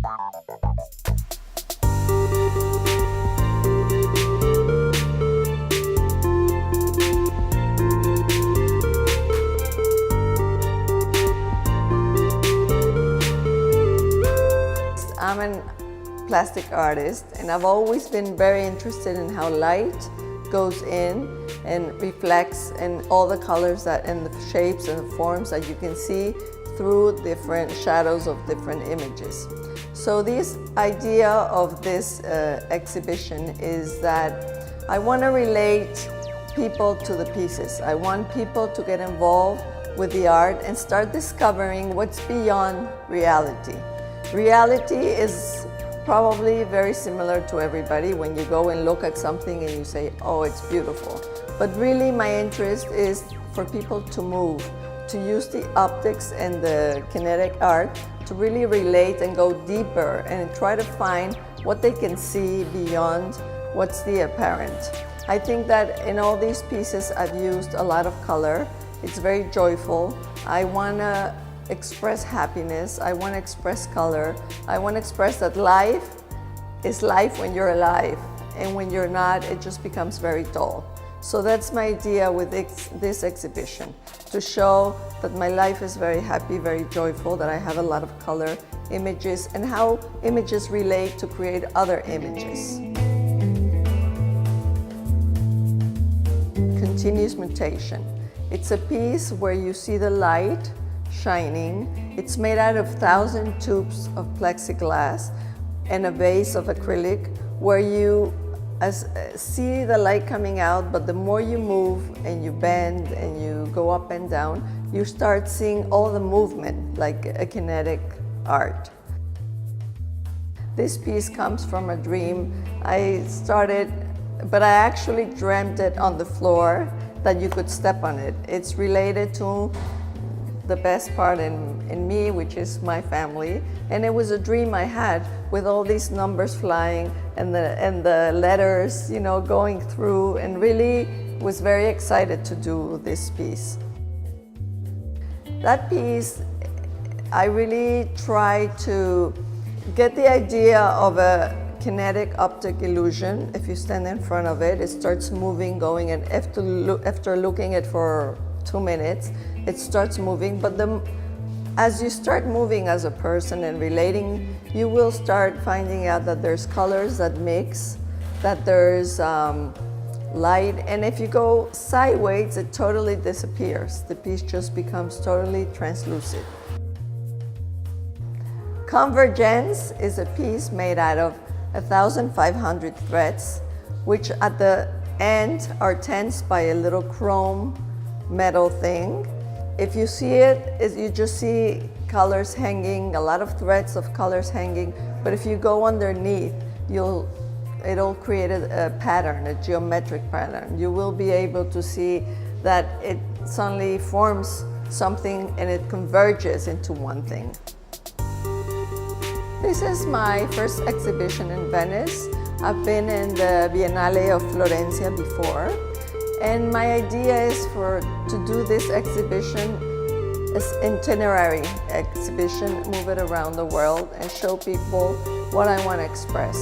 I'm a plastic artist, and I've always been very interested in how light goes in and reflects in all the colors that, and the shapes and the forms that you can see through different shadows of different images. So this idea of this exhibition is that I want to relate people to the pieces. I want people to get involved with the art and start discovering what's beyond reality. Reality is probably very similar to everybody when you go and look at something and you say, oh, it's beautiful. But really my interest is for people to move, to use the optics and the kinetic art to really relate and go deeper and try to find what they can see beyond what's the apparent. I think that in all these pieces I've used a lot of color. It's very joyful. I want to express happiness. I want to express color. I want to express that life is life when you're alive, and when you're not, it just becomes very dull. So that's my idea with this exhibition, to show that my life is very happy, very joyful, that I have a lot of color images and how images relate to create other images. Continuous mutation. It's a piece where you see the light shining. It's made out of 1,000 tubes of plexiglass and a vase of acrylic where you see the light coming out, but the more you move and you bend and you go up and down, you start seeing all the movement like a kinetic art. This piece comes from a dream. I actually dreamt it on the floor that you could step on it. It's related to the best part in me, which is my family. And it was a dream I had with all these numbers flying and the letters, you know, going through, and really was very excited to do this piece. That piece, I really try to get the idea of a kinetic optic illusion. If you stand in front of it, it starts moving, going, and after looking at it for 2 minutes, it starts moving. But as you start moving as a person and relating, you will start finding out that there's colors that mix, that there's light, and if you go sideways, it totally disappears. The piece just becomes totally translucent. Convergence is a piece made out of 1,500 threads, which at the end are tensed by a little chrome metal thing. If you see it, you just see colors hanging, a lot of threads of colors hanging, but if you go underneath, it'll create a pattern, a geometric pattern. You will be able to see that it suddenly forms something and it converges into one thing. This is my first exhibition in Venice. I've been in the Biennale of Florencia before, and my idea is to do this exhibition as itinerary exhibition, move it around the world and show people what I want to express.